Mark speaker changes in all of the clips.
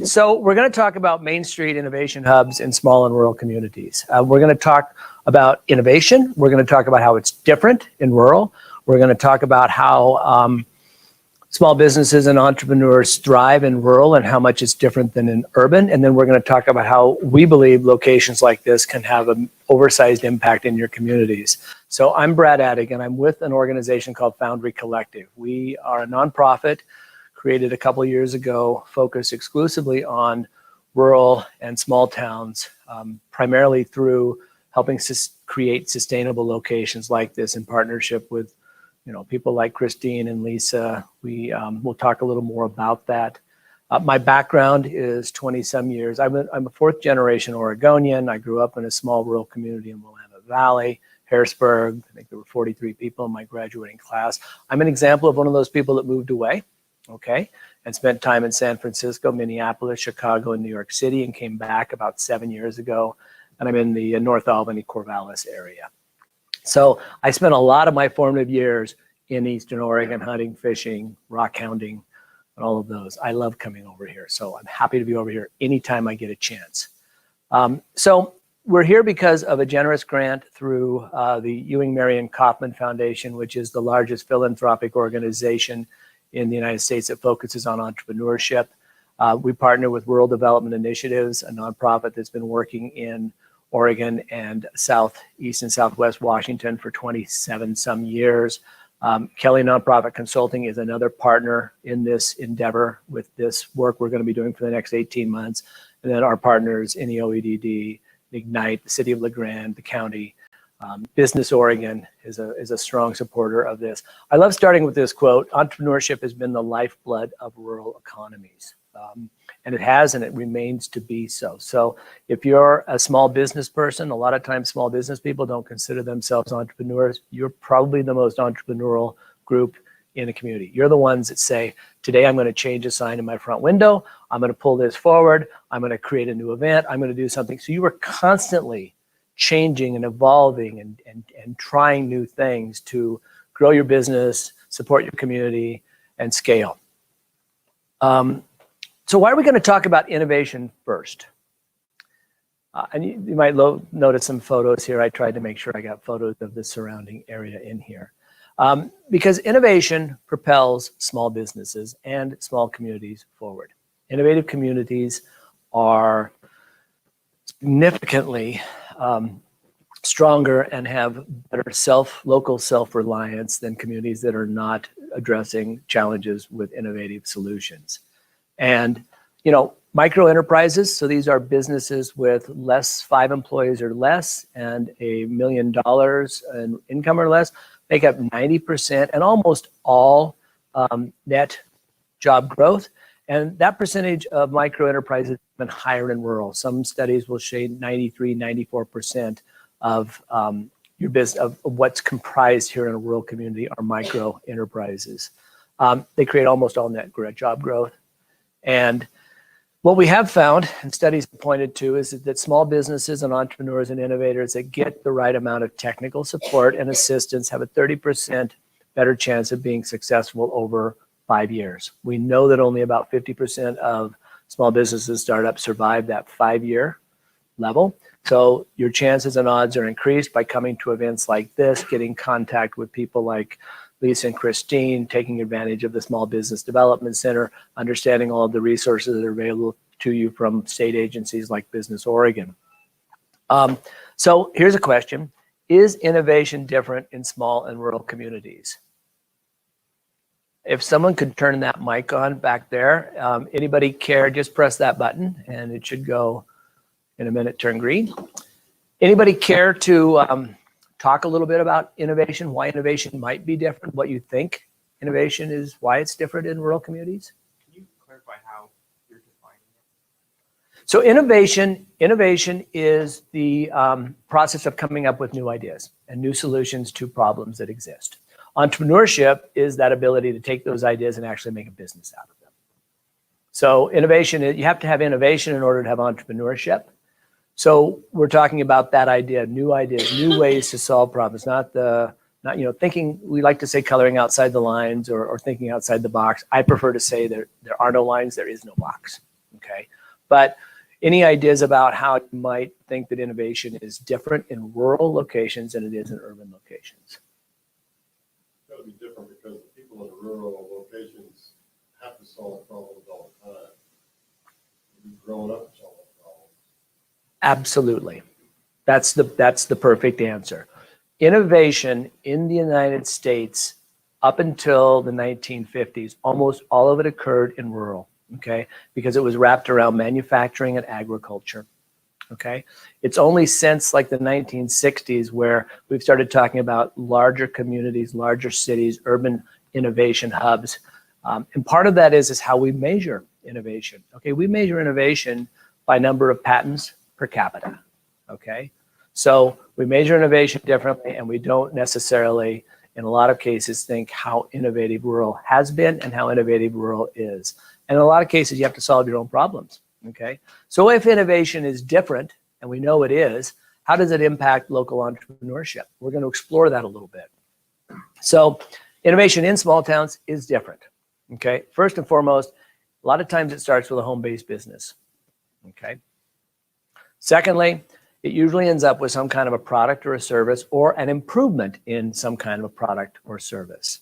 Speaker 1: So we're going to talk about Main Street innovation hubs in small and rural communities. We're going to talk about innovation. We're going to talk about how it's different in rural. We're going to talk about how small businesses and entrepreneurs thrive in rural and how much it's different than in urban. And then we're going to talk about how we believe locations like this can have an oversized impact in your communities. So I'm Brad Addig, and I'm with an organization called Foundry Collective. We are a nonprofit created a couple of years ago, focused exclusively on rural and small towns, primarily through helping create sustainable locations like this in partnership with people like Christine and Lisa. We'll talk a little more about that. My background is 20-some years. I'm a fourth generation Oregonian. I grew up in a small rural community in Willamette Valley, Harrisburg. I think there were 43 people in my graduating class. I'm an example of one of those people that moved away, and spent time in San Francisco, Minneapolis, Chicago, and New York City, and came back about 7 years ago. And I'm in the North Albany, Corvallis area. So I spent a lot of my formative years in Eastern Oregon, hunting, fishing, rock hounding, and all of those. I love coming over here. So I'm happy to be over here anytime I get a chance. So we're here because of a generous grant through the Ewing Marion Kauffman Foundation, which is the largest philanthropic organization in the United States that focuses on entrepreneurship. We partner with Rural Development Initiatives, a nonprofit that's been working in Oregon and Southeast and Southwest Washington for 27-some years. Kelly Nonprofit Consulting is another partner in this endeavor with this work we're going to be doing for the next 18 months. And then our partners, NEOEDD, Ignite, the City of LeGrand, the county. Business Oregon is a strong supporter of this. I love starting with this quote: entrepreneurship has been the lifeblood of rural economies. And it has, and it remains to be so. So if you're a small business person, a lot of times small business people don't consider themselves entrepreneurs. You're probably the most entrepreneurial group in a community. You're the ones that say, today I'm going to change a sign in my front window. I'm going to pull this forward. I'm going to create a new event. I'm going to do something. So you are constantly changing and evolving and trying new things to grow your business, support your community, and scale. So why are we going to talk about innovation first? And you might notice some photos here. I tried to make sure I got photos of the surrounding area in here. Because innovation propels small businesses and small communities forward. Innovative communities are significantly stronger and have better local self-reliance than communities that are not addressing challenges with innovative solutions. And, micro enterprises, so these are businesses with 5 employees or less and $1 million in income or less, make up 90% and almost all net job growth. And that percentage of micro enterprises has been higher in rural. Some studies will show 93, 94% of your business, of what's comprised here in a rural community, are micro enterprises. They create almost all net job growth. And what we have found, and studies have pointed to, is that small businesses and entrepreneurs and innovators that get the right amount of technical support and assistance have a 30% better chance of being successful over 5 years. We know that only about 50% of small businesses and startups survive that 5-year level. So your chances and odds are increased by coming to events like this, getting contact with people like Lisa and Christine, taking advantage of the Small Business Development Center, understanding all of the resources that are available to you from state agencies like Business Oregon. So here's a question: is innovation different in small and rural communities? If someone could turn that mic on back there, anybody care? Just press that button and it should go in a minute, turn green. Anybody care to talk a little bit about innovation, why innovation might be different, what you think innovation is, why it's different in rural communities?
Speaker 2: Can you clarify how you're defining it?
Speaker 1: So innovation is the process of coming up with new ideas and new solutions to problems that exist. Entrepreneurship is that ability to take those ideas and actually make a business out of them. So innovation, you have to have innovation in order to have entrepreneurship. So we're talking about that idea, new ideas, new ways to solve problems, not thinking, we like to say coloring outside the lines or thinking outside the box. I prefer to say there are no lines, there is no box, okay? But any ideas about how you might think that innovation is different in rural locations than it is in urban locations?
Speaker 3: It's got to be different because the people in the rural locations have to solve problems all the time. We've grown up solving problems.
Speaker 1: Absolutely. That's the perfect answer. Innovation in the United States up until the 1950s, almost all of it occurred in rural, okay? Because it was wrapped around manufacturing and agriculture, okay? It's only since like the 1960s where we've started talking about larger communities, larger cities, urban innovation hubs. And part of that is how we measure innovation, okay? We measure innovation by number of patents per capita, okay? So we measure innovation differently, and we don't necessarily, in a lot of cases, think how innovative rural has been and how innovative rural is. And in a lot of cases, you have to solve your own problems, okay? So if innovation is different, and we know it is, how does it impact local entrepreneurship? We're going to explore that a little bit. So innovation in small towns is different, okay? First and foremost, a lot of times it starts with a home-based business, okay? Secondly, it usually ends up with some kind of a product or a service or an improvement in some kind of a product or service.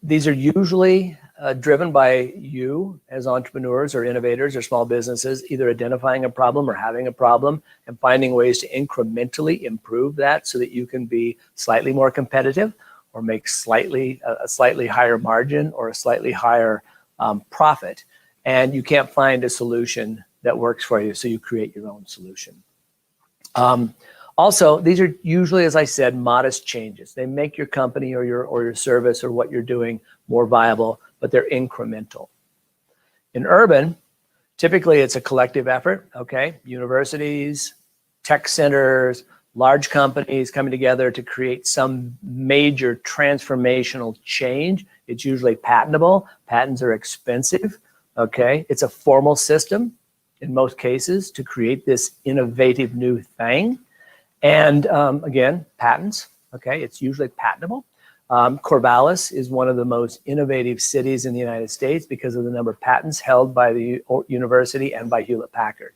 Speaker 1: These are usually driven by you as entrepreneurs or innovators or small businesses, either identifying a problem or having a problem and finding ways to incrementally improve that so that you can be slightly more competitive or make a slightly higher margin or a slightly higher profit. And you can't find a solution that works for you, so you create your own solution. Also, these are usually, as I said, modest changes. They make your company or your service or what you're doing more viable, but they're incremental. In urban, typically it's a collective effort, okay? Universities, tech centers, large companies coming together to create some major transformational change. It's usually patentable. Patents are expensive, okay? It's a formal system in most cases to create this innovative new thing. And again, patents, okay, it's usually patentable. Corvallis is one of the most innovative cities in the United States because of the number of patents held by the university and by Hewlett Packard.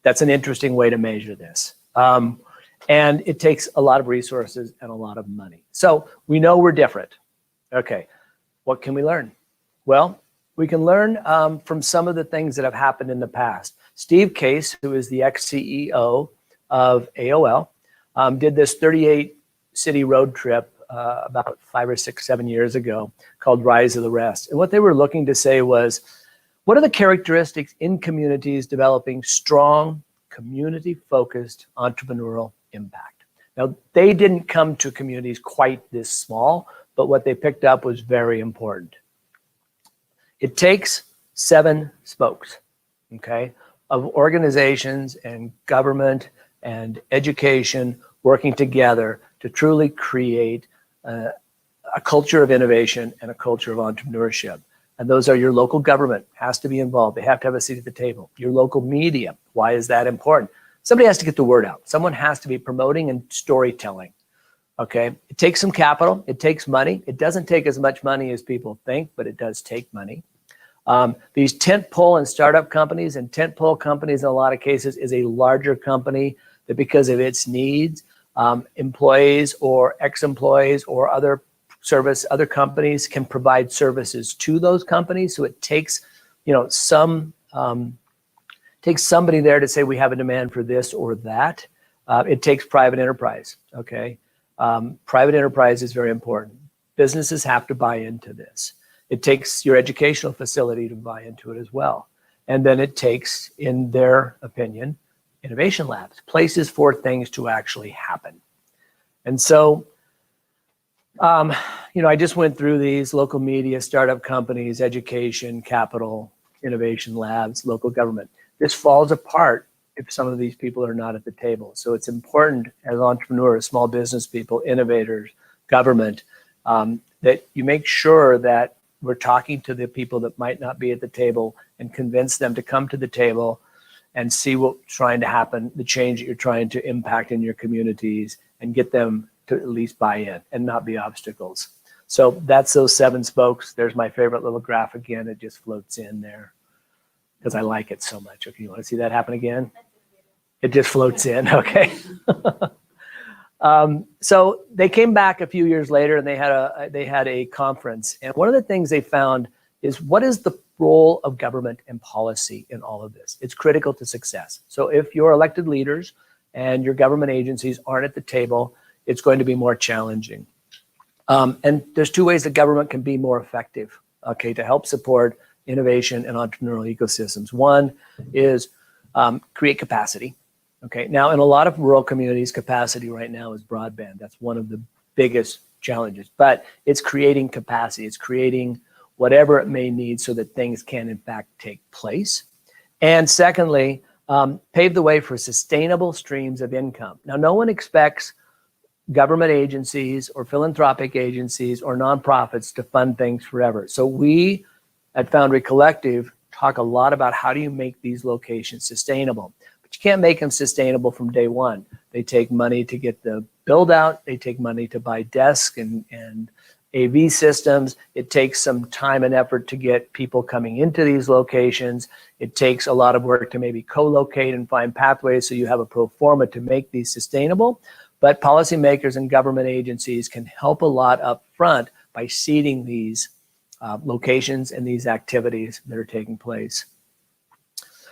Speaker 1: That's an interesting way to measure this. And it takes a lot of resources and a lot of money. So we know we're different. Okay, what can we learn? Well, we can learn from some of the things that have happened in the past. Steve Case, who is the ex-CEO of AOL, did this 38-city road trip about 5 or 6, 7 years ago called Rise of the Rest. And what they were looking to say was, what are the characteristics in communities developing strong, community-focused entrepreneurial impact? Now, they didn't come to communities quite this small, but what they picked up was very important. It takes 7 spokes, okay, of organizations and government and education working together to truly create a culture of innovation and a culture of entrepreneurship. And those are your local government has to be involved. They have to have a seat at the table. Your local media, why is that important? Somebody has to get the word out. Someone has to be promoting and storytelling, okay? It takes some capital. It takes money. It doesn't take as much money as people think, but it does take money. These tentpole and startup companies, and tentpole companies in a lot of cases is a larger company that because of its needs, employees or ex-employees or other companies can provide services to those companies. So it takes, takes somebody there to say we have a demand for this or that. It takes private enterprise, okay? Private enterprise is very important. Businesses have to buy into this. It takes your educational facility to buy into it as well. And then it takes, in their opinion, innovation labs, places for things to actually happen. And so, I just went through these: local media, startup companies, education, capital, innovation labs, local government. This falls apart if some of these people are not at the table. So it's important as entrepreneurs, small business people, innovators, government, that you make sure that we're talking to the people that might not be at the table and convince them to come to the table and see what's trying to happen, the change that you're trying to impact in your communities, and get them to at least buy in and not be obstacles. So that's those 7 spokes. There's my favorite little graph again. It just floats in there because I like it so much. Okay, you want to see that happen again? It just floats in, okay. So they came back a few years later and they had a conference. And one of the things they found is, what is the role of government and policy in all of this? It's critical to success. So if your elected leaders and your government agencies aren't at the table, it's going to be more challenging. And there's 2 ways that government can be more effective, okay, to help support innovation and entrepreneurial ecosystems. One is create capacity. Okay, now in a lot of rural communities, capacity right now is broadband. That's one of the biggest challenges, but it's creating capacity. It's creating whatever it may need so that things can in fact take place. And secondly, pave the way for sustainable streams of income. Now, no one expects government agencies or philanthropic agencies or nonprofits to fund things forever. So we at Foundry Collective talk a lot about how do you make these locations sustainable. But you can't make them sustainable from day one. They take money to get the build out. They take money to buy desks and AV systems. It takes some time and effort to get people coming into these locations. It takes a lot of work to maybe co-locate and find pathways so you have a pro forma to make these sustainable. But policymakers and government agencies can help a lot up front by seeding these locations and these activities that are taking place.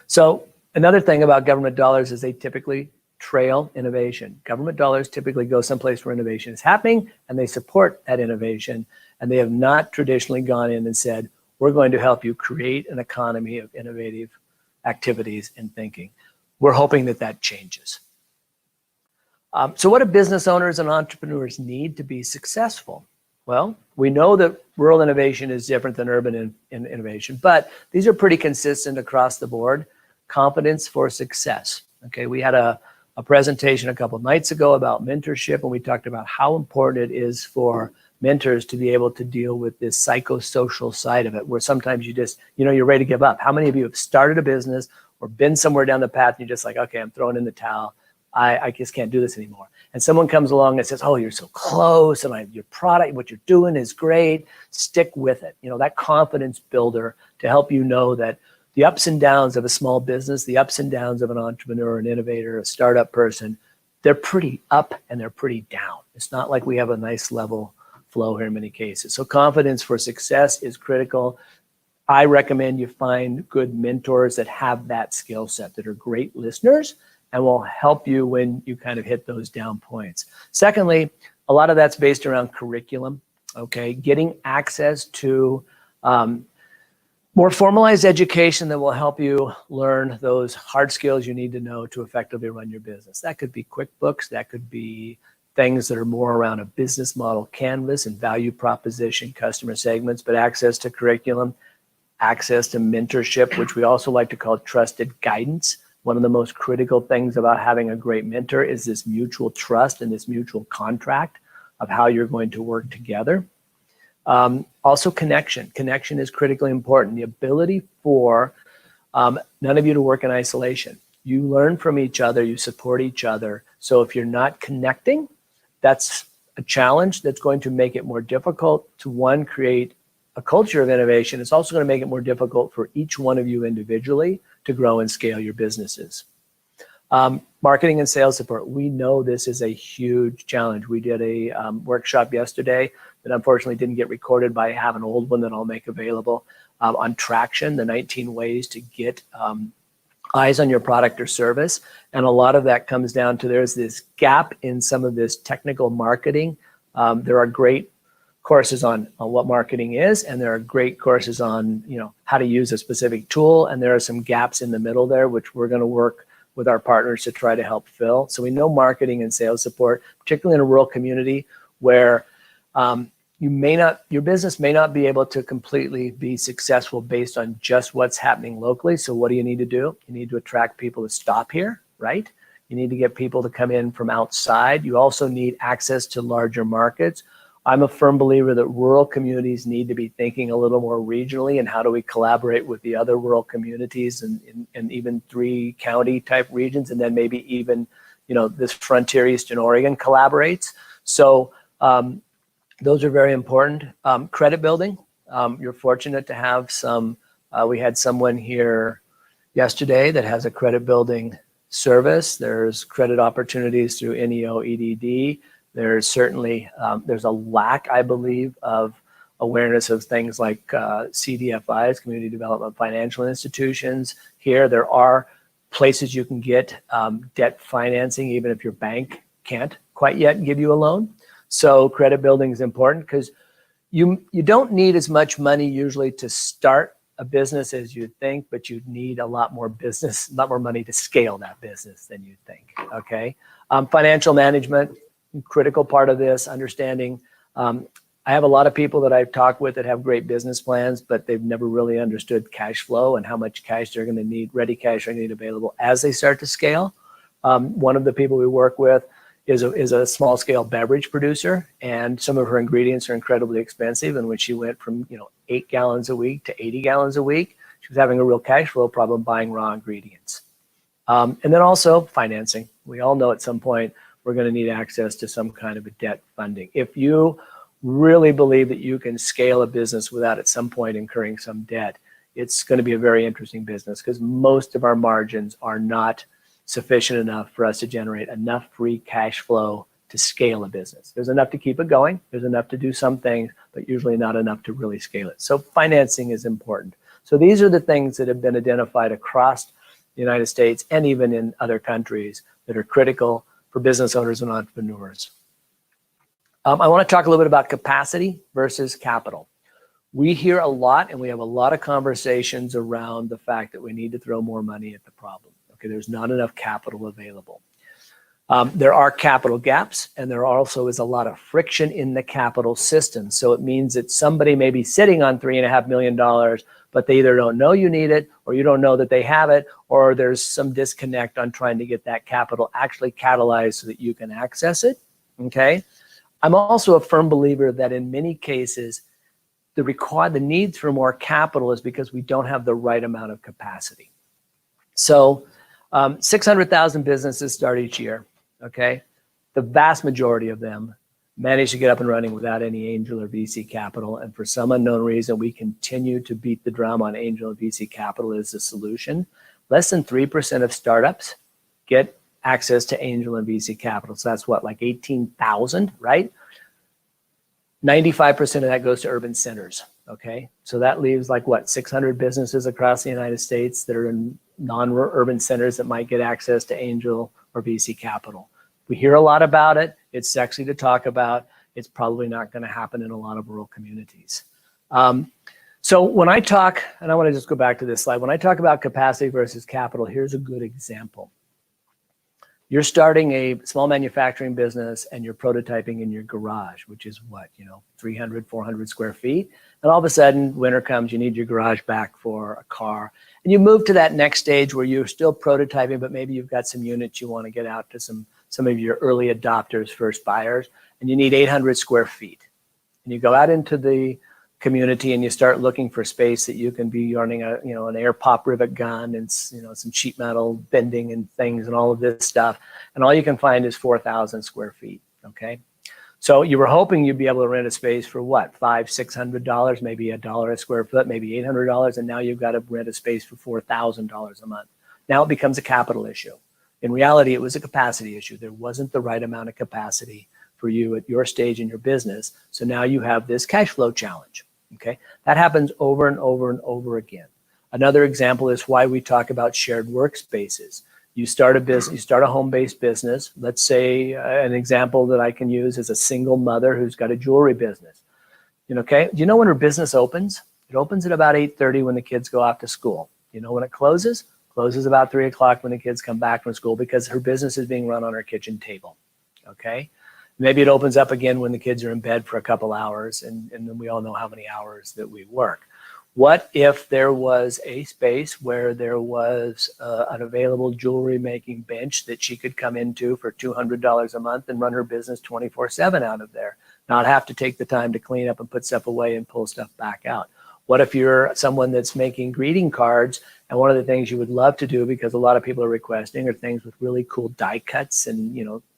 Speaker 1: So another thing about government dollars is they typically trail innovation. Government dollars typically go someplace where innovation is happening and they support that innovation. And they have not traditionally gone in and said, we're going to help you create an economy of innovative activities and thinking. We're hoping that that changes. So what do business owners and entrepreneurs need to be successful? Well, we know that rural innovation is different than urban innovation, but these are pretty consistent across the board. Competence for success. Okay, we had a presentation a couple of nights ago about mentorship, and we talked about how important it is for mentors to be able to deal with this psychosocial side of it, where sometimes you just, you're ready to give up. How many of you have started a business or been somewhere down the path and you're just like, okay, I'm throwing in the towel. I just can't do this anymore. And someone comes along and says, oh, you're so close, and your product, what you're doing is great. Stick with it. That confidence builder to help you know that the ups and downs of a small business, the ups and downs of an entrepreneur, an innovator, a startup person, they're pretty up and they're pretty down. It's not like we have a nice level flow here in many cases. So confidence for success is critical. I recommend you find good mentors that have that skill set, that are great listeners and will help you when you kind of hit those down points. Secondly, a lot of that's based around curriculum, okay? Getting access to more formalized education that will help you learn those hard skills you need to know to effectively run your business. That could be QuickBooks, that could be things that are more around a business model canvas and value proposition, customer segments, but access to curriculum, access to mentorship, which we also like to call trusted guidance. One of the most critical things about having a great mentor is this mutual trust and this mutual contract of how you're going to work together. Also connection. Connection is critically important. The ability for none of you to work in isolation. You learn from each other, you support each other. So if you're not connecting, that's a challenge that's going to make it more difficult to, one, create a culture of innovation. It's also going to make it more difficult for each one of you individually to grow and scale your businesses. Marketing and sales support. We know this is a huge challenge. We did a workshop yesterday that unfortunately didn't get recorded, but I have an old one that I'll make available on traction, the 19 ways to get eyes on your product or service. And a lot of that comes down to there's this gap in some of this technical marketing. There are great courses on what marketing is, and there are great courses on how to use a specific tool, and there are some gaps in the middle there, which we're going to work with our partners to try to help fill. So we know marketing and sales support, particularly in a rural community where your business may not be able to completely be successful based on just what's happening locally. So what do you need to do? You need to attract people to stop here, right? You need to get people to come in from outside. You also need access to larger markets. I'm a firm believer that rural communities need to be thinking a little more regionally, and how do we collaborate with the other rural communities and even 3 county type regions, and then maybe even, this frontier Eastern Oregon collaborates. So Those are very important. Credit building. You're fortunate to have some. We had someone here yesterday that has a credit building service. There's credit opportunities through NEO EDD. There's certainly there's a lack, I believe, of awareness of things like CDFIs, community development financial institutions. Here, there are places you can get debt financing, even if your bank can't quite yet give you a loan. So credit building is important because you don't need as much money usually to start a business as you'd think, but you need a lot more money to scale that business than you'd think, okay? Financial management, critical part of this, understanding. I have a lot of people that I've talked with that have great business plans, but they've never really understood cash flow and how much cash they're gonna need, ready cash they're gonna need available as they start to scale. One of the people we work with is a small scale beverage producer, and some of her ingredients are incredibly expensive. And when she went from 8 gallons a week to 80 gallons a week, she was having a real cash flow problem buying raw ingredients. And then also financing. We all know at some point we're going to need access to some kind of a debt funding. If you really believe that you can scale a business without at some point incurring some debt, it's going to be a very interesting business because most of our margins are not sufficient enough for us to generate enough free cash flow to scale a business. There's enough to keep it going. There's enough to do some things, but usually not enough to really scale it. So financing is important. So these are the things that have been identified across the United States and even in other countries that are critical for business owners and entrepreneurs. I want to talk a little bit about capacity versus capital. We hear a lot and we have a lot of conversations around the fact that we need to throw more money at the problem. Okay, there's not enough capital available. There are capital gaps, and there also is a lot of friction in the capital system. So it means that somebody may be sitting on $3.5 million, but they either don't know you need it, or you don't know that they have it, or there's some disconnect on trying to get that capital actually catalyzed so that you can access it, okay? I'm also a firm believer that in many cases, the need for more capital is because we don't have the right amount of capacity. So 600,000 businesses start each year, okay? The vast majority of them manage to get up and running without any angel or VC capital. And for some unknown reason, we continue to beat the drum on angel and VC capital as the solution. Less than 3% of startups get access to angel and VC capital. So that's what, like 18,000, right? 95% of that goes to urban centers, okay? So that leaves like what, 600 businesses across the United States that are in non-urban centers that might get access to angel or VC capital. We hear a lot about it. It's sexy to talk about. It's probably not going to happen in a lot of rural communities. So when I talk, and I want to just go back to this slide, when I talk about capacity versus capital, here's a good example. You're starting a small manufacturing business and you're prototyping in your garage, which is what, 300, 400 square feet. And all of a sudden, winter comes, you need your garage back for a car. And you move to that next stage where you're still prototyping, but maybe you've got some units you want to get out to some of your early adopters, first buyers, and you need 800 square feet. And you go out into the community and you start looking for space that you can be running an air pop rivet gun and some sheet metal bending and things and all of this stuff. And all you can find is 4,000 square feet, okay? So you were hoping you'd be able to rent a space for what, $500, $600, maybe $1 a square foot, maybe $800, and now you've got to rent a space for $4,000 a month. Now it becomes a capital issue. In reality, it was a capacity issue. There wasn't the right amount of capacity for you at your stage in your business. So now you have this cash flow challenge, okay? That happens over and over and over again. Another example is why we talk about shared workspaces. You start a business, you start a home-based business. Let's say an example that I can use is a single mother who's got a jewelry business. Okay, do you know when her business opens? It opens at about 8:30 when the kids go off to school. You know when it closes? Closes about 3 o'clock when the kids come back from school because her business is being run on her kitchen table, okay? Maybe it opens up again when the kids are in bed for a couple hours, and then we all know how many hours that we work. What if there was a space where there was an available jewelry making bench that she could come into for $200 a month and run her business 24/7 out of there, not have to take the time to clean up and put stuff away and pull stuff back out? What if you're someone that's making greeting cards and one of the things you would love to do, because a lot of people are requesting, are things with really cool die cuts and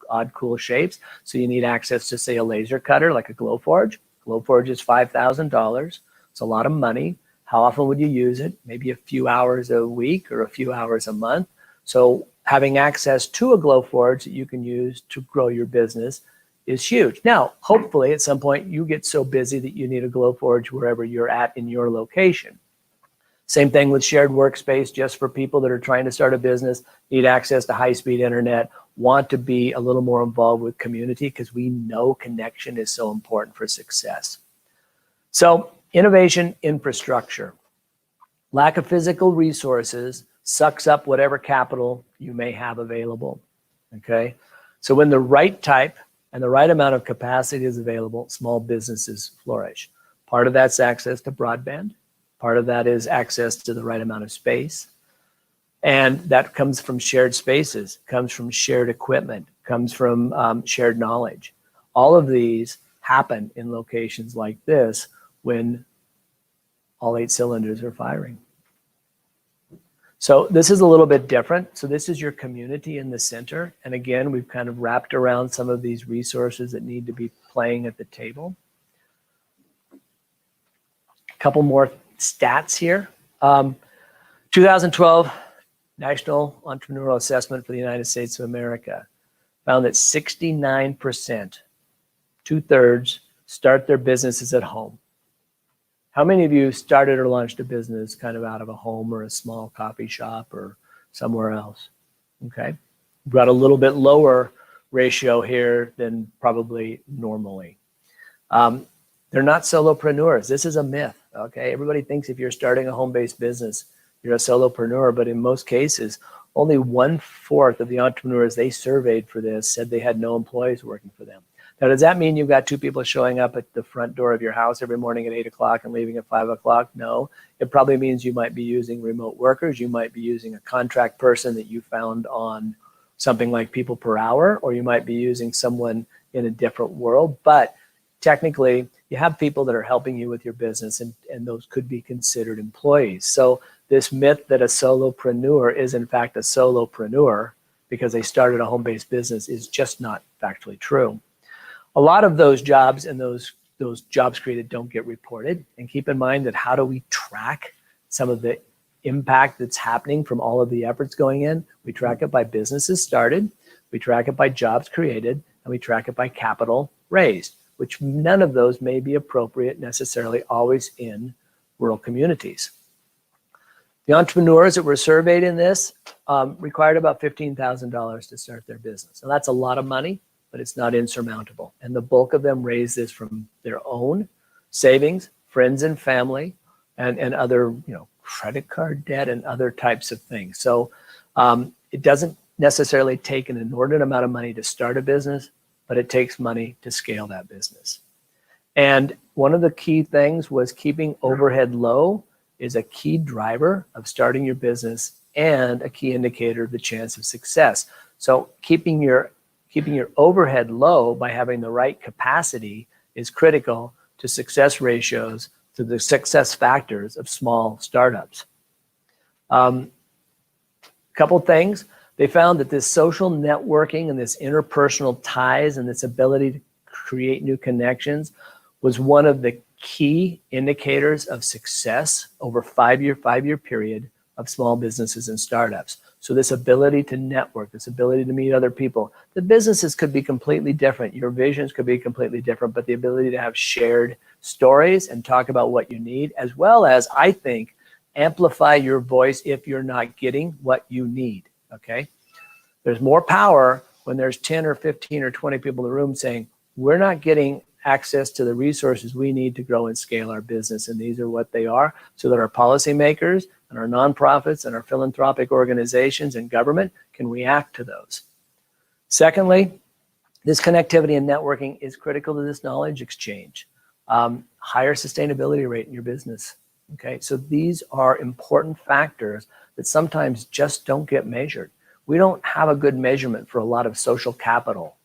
Speaker 1: odd, cool shapes. So you need access to, say, a laser cutter like a Glowforge. Glowforge is $5,000. It's a lot of money. How often would you use it? Maybe a few hours a week or a few hours a month. So having access to a Glowforge that you can use to grow your business is huge. Now, hopefully at some point you get so busy that you need a Glowforge wherever you're at in your location. Same thing with shared workspace, just for people that are trying to start a business, need access to high-speed internet, want to be a little more involved with community, because we know connection is so important for success. So innovation infrastructure. Lack of physical resources sucks up whatever capital you may have available, okay? So when the right type and the right amount of capacity is available, small businesses flourish. Part of that's access to broadband. Part of that is access to the right amount of space. And that comes from shared spaces, comes from shared equipment, comes from shared knowledge. All of these happen in locations like this when all 8 cylinders are firing. So this is a little bit different. So this is your community in the center. And again, we've kind of wrapped around some of these resources that need to be playing at the table. A couple more stats here. 2012 National Entrepreneurial Assessment for the United States of America found that 69%, 2/3, start their businesses at home. How many of you started or launched a business kind of out of a home or a small coffee shop or somewhere else? Okay. We've got a little bit lower ratio here than probably normally. They're not solopreneurs. This is a myth, okay? Everybody thinks if you're starting a home-based business, you're a solopreneur, but in most cases, only 1/4 of the entrepreneurs they surveyed for this said they had no employees working for them. Now, does that mean you've got 2 people showing up at the front door of your house every morning at 8 o'clock and leaving at 5 o'clock? No, it probably means you might be using remote workers. You might be using a contract person that you found on something like People Per Hour, or you might be using someone in a different world. But technically, you have people that are helping you with your business, and those could be considered employees. So this myth that a solopreneur is in fact a solopreneur because they started a home-based business is just not factually true. A lot of those jobs and those jobs created don't get reported. And keep in mind that how do we track some of the impact that's happening from all of the efforts going in? We track it by businesses started, we track it by jobs created, and we track it by capital raised, which none of those may be appropriate necessarily always in rural communities. The entrepreneurs that were surveyed in this required about $15,000 to start their business. And that's a lot of money, but it's not insurmountable. And the bulk of them raised this from their own savings, friends and family, and other, credit card debt and other types of things. So it doesn't necessarily take an inordinate amount of money to start a business, but it takes money to scale that business. And one of the key things was keeping overhead low is a key driver of starting your business and a key indicator of the chance of success. So keeping your overhead low by having the right capacity is critical to success ratios, to the success factors of small startups. Couple things. They found that this social networking and this interpersonal ties and this ability to create new connections was one of the key indicators of success over five-year period of small businesses and startups. So this ability to network, this ability to meet other people, the businesses could be completely different. Your visions could be completely different, but the ability to have shared stories and talk about what you need, as well as, I think, amplify your voice if you're not getting what you need, okay? There's more power when there's 10 or 15 or 20 people in the room saying, we're not getting access to the resources we need to grow and scale our business, and these are what they are, so that our policymakers and our nonprofits and our philanthropic organizations and government can react to those. Secondly, this connectivity and networking is critical to this knowledge exchange. Higher sustainability rate in your business. Okay, so these are important factors that sometimes just don't get measured. We don't have a good measurement for a lot of social capital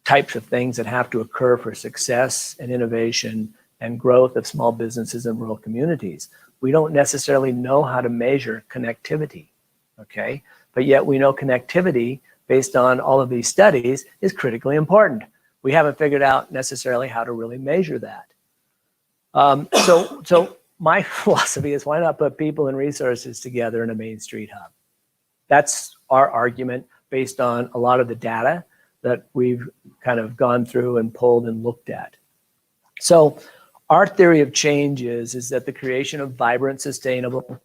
Speaker 1: types of things that have to occur for success and innovation and growth of small businesses in rural communities. We don't necessarily know how to measure connectivity, okay? But yet we know connectivity based on all of these studies, is critically important. We haven't figured out necessarily how to really measure that. So my philosophy is, why not put people and resources together in a Main Street hub? That's our argument based on a lot of the data that we've kind of gone through and pulled and looked at. So our theory of change is that the creation of vibrant, sustainable,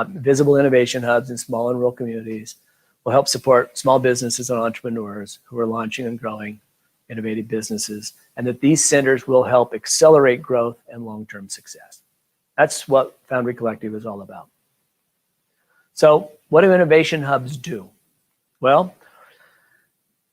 Speaker 1: visible innovation hubs in small and rural communities will help support small businesses and entrepreneurs who are launching and growing innovative businesses, and that these centers will help accelerate growth and long-term success. That's what Foundry Collective is all about. So what do innovation hubs do? Well,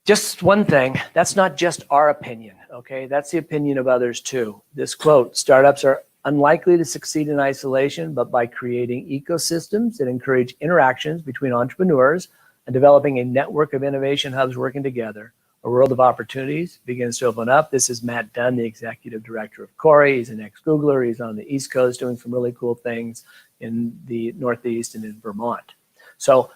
Speaker 1: just one thing, that's not just our opinion, okay? That's the opinion of others too. This quote, startups are unlikely to succeed in isolation, but by creating ecosystems that encourage interactions between entrepreneurs and developing a network of innovation hubs working together, a world of opportunities begins to open up. This is Matt Dunn, the executive director of Corey. He's an ex-Googler. He's on the East Coast doing some really cool things in the Northeast and in Vermont. So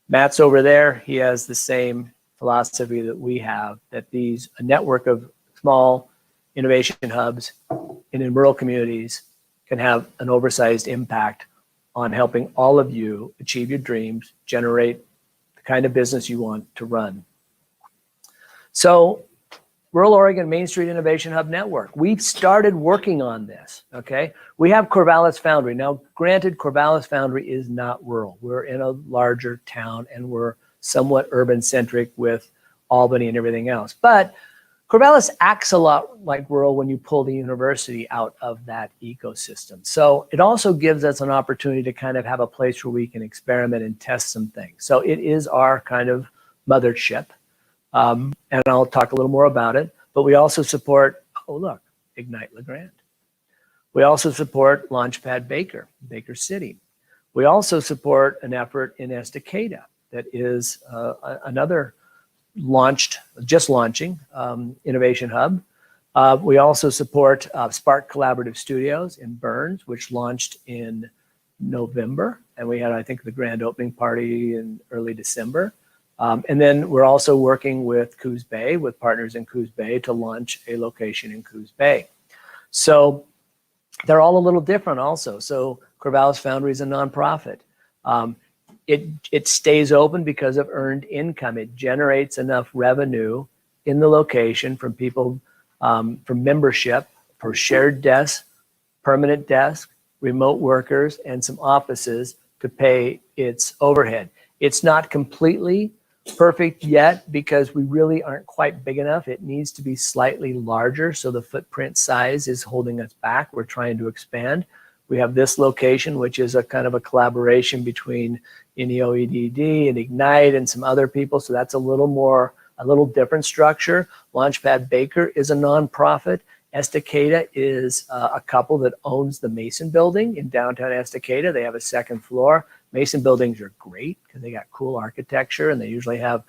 Speaker 1: Matt's over there. He has the same philosophy that we have, that a network of small innovation hubs in rural communities can have an oversized impact on helping all of you achieve your dreams, generate the kind of business you want to run. So Rural Oregon Main Street Innovation Hub Network, we've started working on this, okay? We have Corvallis Foundry. Now, granted, Corvallis Foundry is not rural. We're in a larger town and we're somewhat urban-centric with Albany and everything else. But Corvallis acts a lot like rural when you pull the university out of that ecosystem. So it also gives us an opportunity to kind of have a place where we can experiment and test some things. So it is our kind of mothership. And I'll talk a little more about it, but we also support, oh look, Ignite LeGrand. We also support Launchpad Baker, Baker City. We also support an effort in Estacada that is another just launching innovation hub. We also support Spark Collaborative Studios in Burns, which launched in November. And we had, I think, the grand opening party in early December. And then we're also working with Coos Bay, with partners in Coos Bay, to launch a location in Coos Bay. So they're all a little different also. So Corvallis Foundry is a nonprofit. It stays open because of earned income. It generates enough revenue in the location from people, from membership, for shared desks, permanent desks, remote workers, and some offices to pay its overhead. It's not completely perfect yet because we really aren't quite big enough. It needs to be slightly larger, so the footprint size is holding us back. We're trying to expand. We have this location, which is a kind of a collaboration between NEOEDD and Ignite and some other people, so that's a little different structure. Launchpad Baker is a nonprofit. Estacada is a couple that owns the Mason Building in downtown Estacada. They have a second floor. Mason buildings are great because they got cool architecture, and they usually have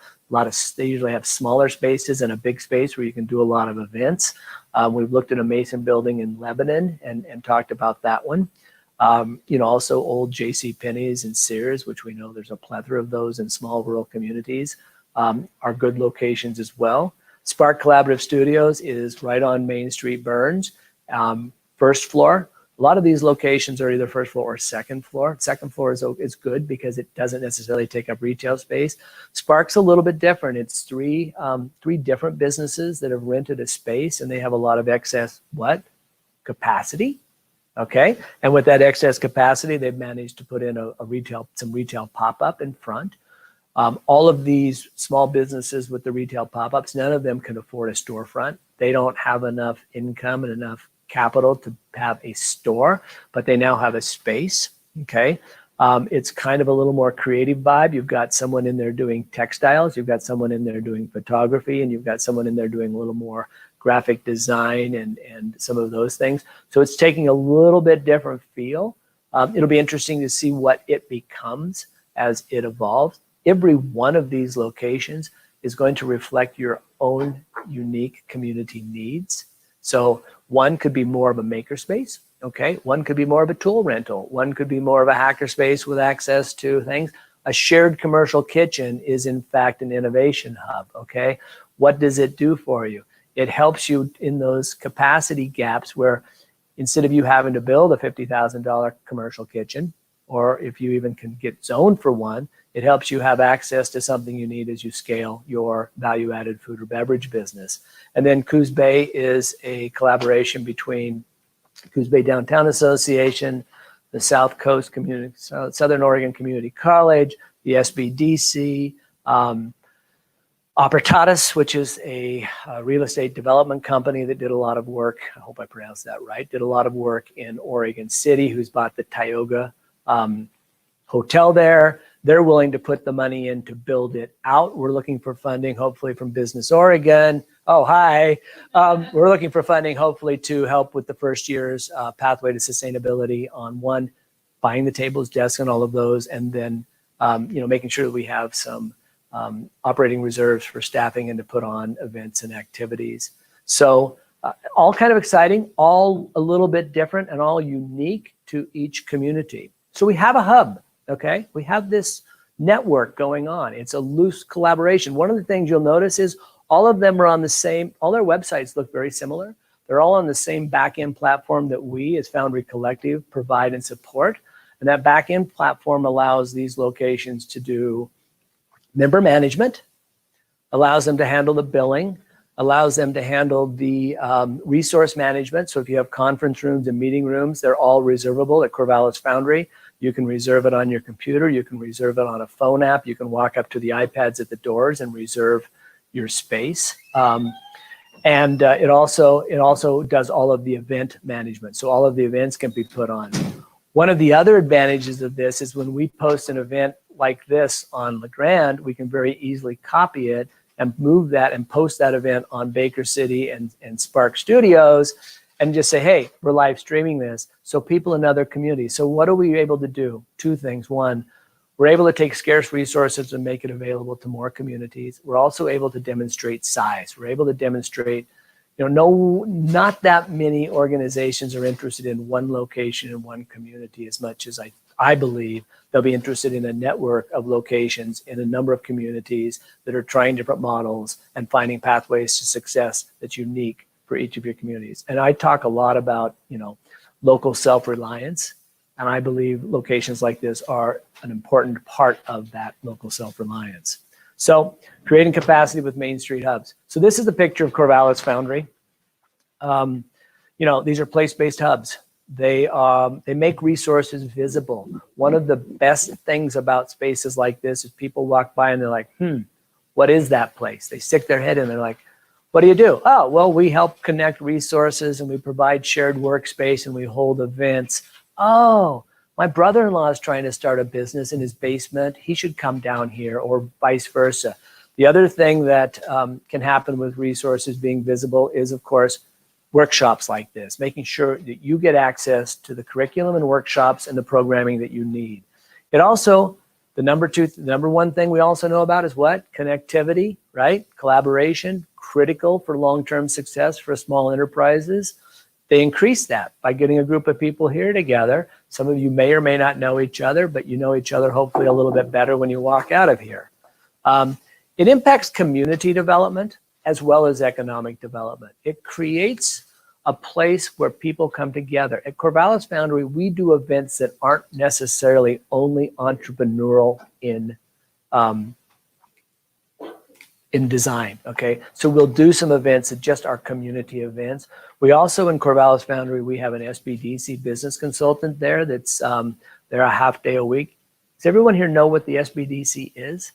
Speaker 1: smaller spaces and a big space where you can do a lot of events. We've looked at a Mason building in Lebanon and talked about that one. Also old J.C. Penney's and Sears, which we know there's a plethora of those in small rural communities, are good locations as well. Spark Collaborative Studios is right on Main Street, Burns, first floor. A lot of these locations are either first floor or second floor. Second floor is good because it doesn't necessarily take up retail space. Spark's a little bit different. It's three different businesses that have rented a space, and they have a lot of excess capacity. Okay, and with that excess capacity, they've managed to put in some retail pop-up in front. All of these small businesses with the retail pop-ups, none of them can afford a storefront. They don't have enough income and enough capital to have a store, but they now have a space, okay? It's kind of a little more creative vibe. You've got someone in there doing textiles, you've got someone in there doing photography, and you've got someone in there doing a little more graphic design and some of those things. So it's taking a little bit different feel. It'll be interesting to see what it becomes as it evolves. Every one of these locations is going to reflect your own unique community needs. So one could be more of a makerspace, okay? One could be more of a tool rental. One could be more of a hackerspace with access to things. a shared commercial kitchen is in fact an innovation hub, okay? What does it do for you? It helps you in those capacity gaps where instead of you having to build a $50,000 commercial kitchen, or if you even can get zoned for one, it helps you have access to something you need as you scale your value-added food or beverage business. And then Coos Bay is a collaboration between Coos Bay Downtown Association, the South Coast Community, Southern Oregon Community College, the SBDC, Oportatus, which is a real estate development company that did a lot of work, I hope I pronounced that right, did a lot of work in Oregon City, who's bought the Tioga hotel there. They're willing to put the money in to build it out. We're looking for funding, hopefully from Business Oregon. Oh, hi. We're looking for funding, hopefully, to help with the first year's pathway to sustainability on one, buying the tables, desks, and all of those, and then making sure that we have some operating reserves for staffing and to put on events and activities. So all kind of exciting, all a little bit different, and all unique to each community. So we have a hub. Okay, we have this network going on. It's a loose collaboration. One of the things you'll notice is all of them are on the same, all their websites look very similar. They're all on the same back-end platform that we as Foundry Collective provide and support. And that back-end platform allows these locations to do member management, allows them to handle the billing, allows them to handle the resource management. So if you have conference rooms and meeting rooms, they're all reservable at Corvallis Foundry. You can reserve it on your computer. You can reserve it on a phone app. You can walk up to the iPads at the doors and reserve your space. It also does all of the event management. So all of the events can be put on. One of the other advantages of this is when we post an event like this on LeGrand, we can very easily copy it and move that and post that event on Baker City and Spark Studios and just say, hey, we're live streaming this. So people in other communities. So what are we able to do? Two things. One, we're able to take scarce resources and make it available to more communities. We're also able to demonstrate size. We're able to demonstrate, not that many organizations are interested in one location in one community as much as I believe they'll be interested in a network of locations in a number of communities that are trying different models and finding pathways to success that's unique for each of your communities. And I talk a lot about, local self-reliance. And I believe locations like this are an important part of that local self-reliance. So creating capacity with Main Street hubs. So this is the picture of Corvallis Foundry. These are place-based hubs. They make resources visible. One of the best things about spaces like this is people walk by and they're like, what is that place? They stick their head in, they're like, what do you do? Oh, well, we help connect resources and we provide shared workspace and we hold events. Oh, my brother-in-law is trying to start a business in his basement. He should come down here, or vice versa. The other thing that can happen with resources being visible is, of course, workshops like this, making sure that you get access to the curriculum and workshops and the programming that you need. It also, the number one thing we also know about is what? Connectivity, right? Collaboration, critical for long-term success for small enterprises. They increase that by getting a group of people here together. Some of you may or may not know each other, but you know each other hopefully a little bit better when you walk out of here. It impacts community development as well as economic development. It creates a place where people come together. At Corvallis Foundry, we do events that aren't necessarily only entrepreneurial in design, okay? So we'll do some events that just are community events. We also, in Corvallis Foundry, we have an SBDC business consultant there that's there a half day a week. Does everyone here know what the SBDC is?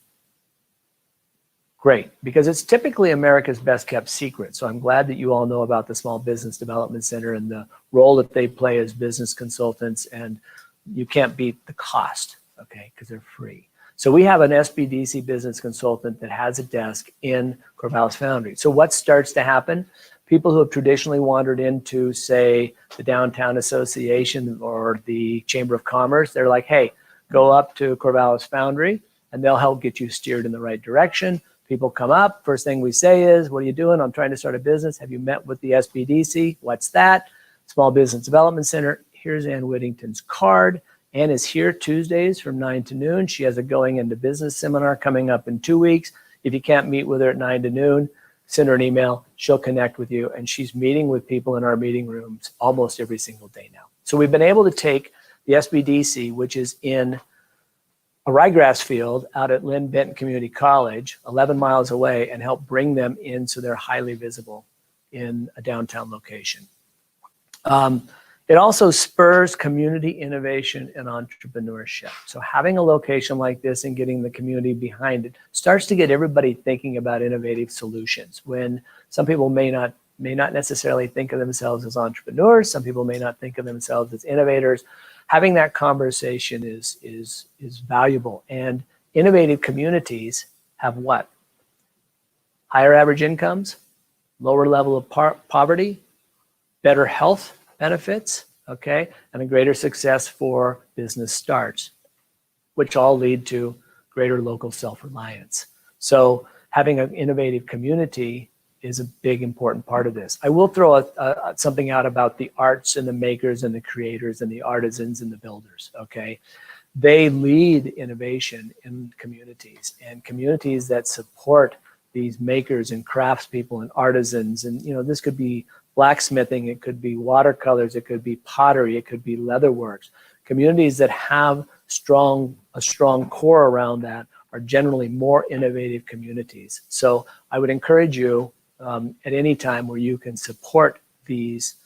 Speaker 1: Great, because it's typically America's best kept secret. So I'm glad that you all know about the Small Business Development Center and the role that they play as business consultants, and you can't beat the cost, okay, because they're free. So we have an SBDC business consultant that has a desk in Corvallis Foundry. So what starts to happen? People who have traditionally wandered into, say, the Downtown Association or the Chamber of Commerce, they're like, hey, go up to Corvallis Foundry and they'll help get you steered in the right direction. People come up, first thing we say is, what are you doing? I'm trying to start a business. Have you met with the SBDC? What's that? Small Business Development Center. Here's Ann Whittington's card. Ann is here Tuesdays from 9 to noon. She has a Going Into Business seminar coming up in 2 weeks. If you can't meet with her at 9 to noon, send her an email. She'll connect with you. And she's meeting with people in our meeting rooms almost every single day now. So we've been able to take the SBDC, which is in a ryegrass field out at Lynn Benton Community College, 11 miles away, and help bring them in so they're highly visible in a downtown location. It also spurs community innovation and entrepreneurship. So having a location like this and getting the community behind it starts to get everybody thinking about innovative solutions. When some people may not necessarily think of themselves as entrepreneurs, some people may not think of themselves as innovators. Having that conversation is valuable. And innovative communities have what? Higher average incomes, lower level of poverty, better health benefits, okay, and a greater success for business starts, which all lead to greater local self-reliance. So having an innovative community is a big important part of this. I will throw something out about the arts and the makers and the creators and the artisans and the builders, okay? They lead innovation in communities, and communities that support these makers and craftspeople and artisans, and this could be blacksmithing, it could be watercolors, it could be pottery, it could be leatherworks. Communities that have a strong core around that are generally more innovative communities. So I would encourage you at any time where you can support this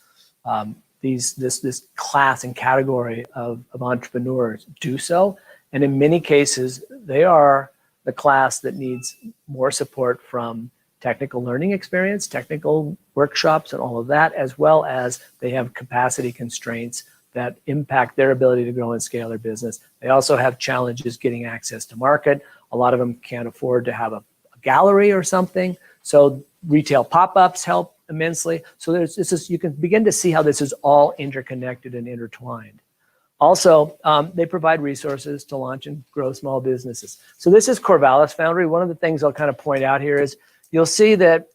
Speaker 1: class and category of entrepreneurs, do so. And in many cases, they are the class that needs more support from technical learning experience, technical workshops, and all of that, as well as they have capacity constraints that impact their ability to grow and scale their business. They also have challenges getting access to market. A lot of them can't afford to have a gallery or something. So retail pop-ups help immensely. So you can begin to see how this is all interconnected and intertwined. Also, they provide resources to launch and grow small businesses. So this is Corvallis Foundry. One of the things I'll kind of point out here is you'll see that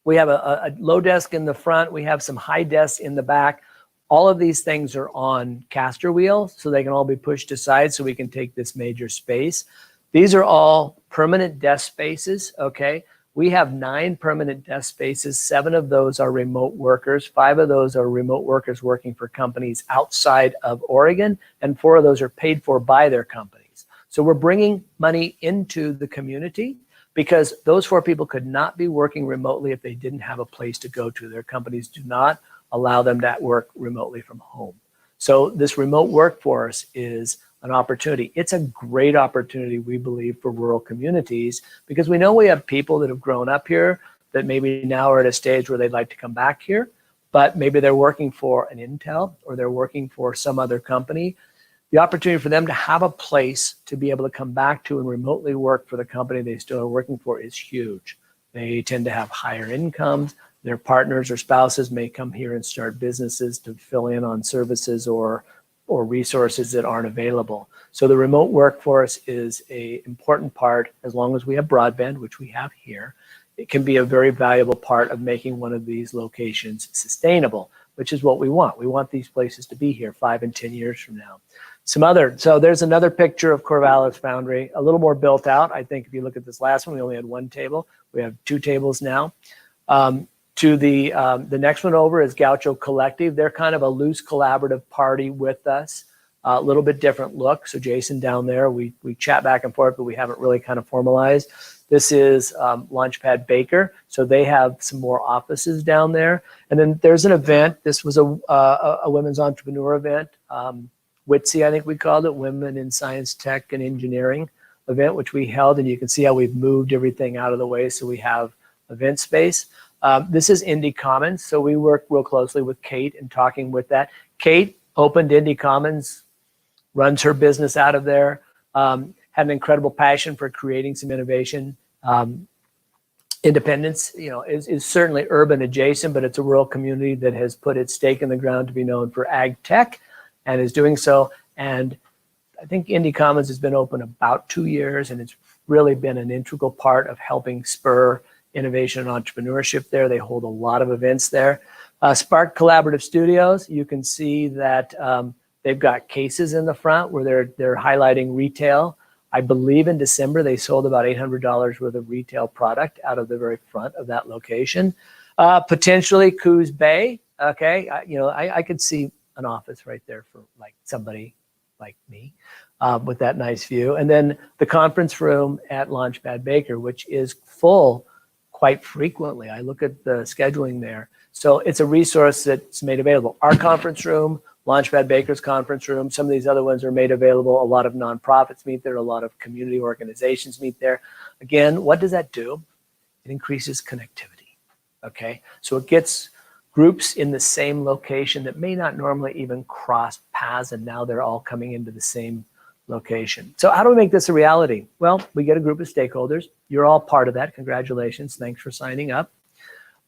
Speaker 1: we have a low desk in the front. We have some high desks in the back. All of these things are on caster wheels, so they can all be pushed aside so we can take this major space. These are all permanent desk spaces, okay? We have 9 permanent desk spaces. 7 of those are remote workers. 5 of those are remote workers working for companies outside of Oregon, and 4 of those are paid for by their companies. So we're bringing money into the community because those 4 people could not be working remotely if they didn't have a place to go to. Their companies do not allow them to work remotely from home. So this remote workforce is an opportunity. It's a great opportunity, we believe, for rural communities because we know we have people that have grown up here that maybe now are at a stage where they'd like to come back here, but maybe they're working for an Intel or they're working for some other company. The opportunity for them to have a place to be able to come back to and remotely work for the company they still are working for is huge. They tend to have higher incomes. Their partners or spouses may come here and start businesses to fill in on services or resources that aren't available. So the remote workforce is an important part, as long as we have broadband, which we have here. It can be a very valuable part of making one of these locations sustainable, which is what we want. We want these places to be here 5 and 10 years from now. So there's another picture of Corvallis Foundry, a little more built out. I think if you look at this last one, we only had 1 table. We have 2 tables now. To the next one over is Gaucho Collective. They're kind of a loose collaborative party with us, a little bit different look. So Jason down there, we chat back and forth, but we haven't really kind of formalized. This is Launchpad Baker. So they have some more offices down there. And then there's an event. This was a women's entrepreneur event. WITSE, I think we called it, Women in Science, Tech, and Engineering event, which we held. And you can see how we've moved everything out of the way so we have event space. This is Indie Commons, so we work real closely with Kate and talking with that. Kate opened Indie Commons, runs her business out of there, had an incredible passion for creating some innovation. Independence, is certainly urban adjacent, but it's a rural community that has put its stake in the ground to be known for ag tech and is doing so. And I think Indie Commons has been open about 2 years, and it's really been an integral part of helping spur innovation and entrepreneurship there. They hold a lot of events there. Spark Collaborative Studios, you can see that They've got cases in the front where they're highlighting retail. I believe in December they sold about $800 worth of retail product out of the very front of that location. Potentially Coos Bay. Okay, I could see an office right there for like somebody like me with that nice view. And then the conference room at Launchpad Baker, which is full quite frequently. I look at the scheduling there. So it's a resource that's made available. Our conference room, Launchpad Baker's conference room, some of these other ones are made available. A lot of nonprofits meet there. A lot of community organizations meet there. Again, what does that do? It increases connectivity, okay? So it gets groups in the same location that may not normally even cross paths, and now they're all coming into the same location. So how do we make this a reality? Well, we get a group of stakeholders. You're all part of that. Congratulations. Thanks for signing up.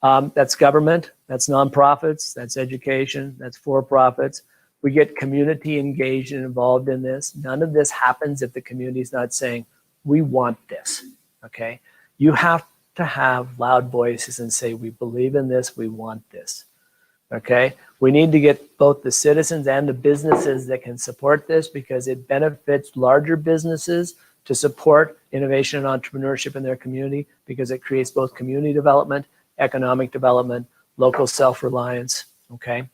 Speaker 1: That's government, that's nonprofits, that's education, that's for-profits. We get community engaged and involved in this. None of this happens if the community is not saying, we want this, okay? You have to have loud voices and say, we believe in this, we want this, okay? We need to get both the citizens and the businesses that can support this, because it benefits larger businesses to support innovation and entrepreneurship in their community, because it creates both community development, economic development, local self-reliance, okay?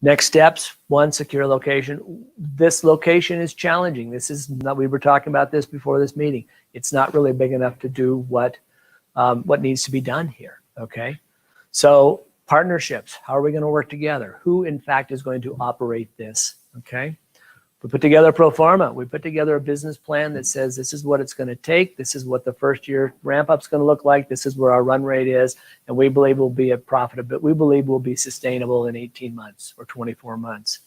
Speaker 1: Next steps, one, secure location. This location is challenging. This is not, we were talking about this before this meeting. It's not really big enough to do what needs to be done here, okay? So partnerships, how are we gonna work together? Who in fact is going to operate this, okay? We put together a pro forma. We put together a business plan that says this is what it's going to take. This is what the first year ramp up is going to look like. This is where our run rate is. And we believe we'll be at profit, but we believe we'll be sustainable in 18 months or 24 months.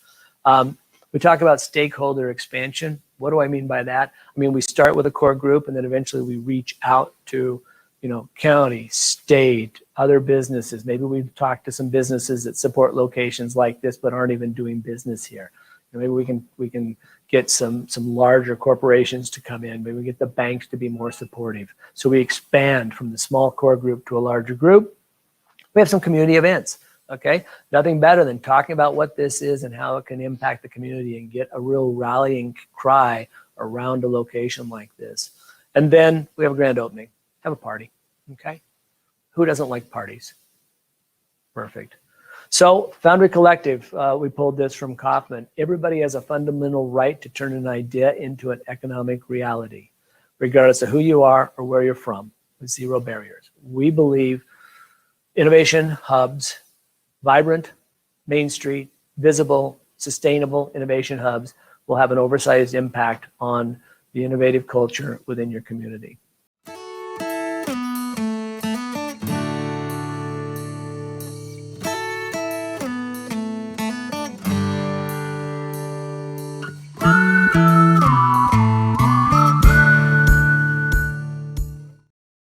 Speaker 1: We talk about stakeholder expansion. What do I mean by that? I mean, we start with a core group and then eventually we reach out to, county, state, other businesses. Maybe we've talked to some businesses that support locations like this, but aren't even doing business here. Maybe we can get some larger corporations to come in. Maybe we get the banks to be more supportive. So we expand from the small core group to a larger group. We have some community events, okay? Nothing better than talking about what this is and how it can impact the community and get a real rallying cry around a location like this. And then we have a grand opening, have a party, okay? Who doesn't like parties? Perfect. So Foundry Collective, we pulled this from Kauffman. Everybody has a fundamental right to turn an idea into an economic reality, regardless of who you are or where you're from, with zero barriers. We believe innovation hubs, vibrant, Main Street, visible, sustainable innovation hubs will have an oversized impact on the innovative culture within your community.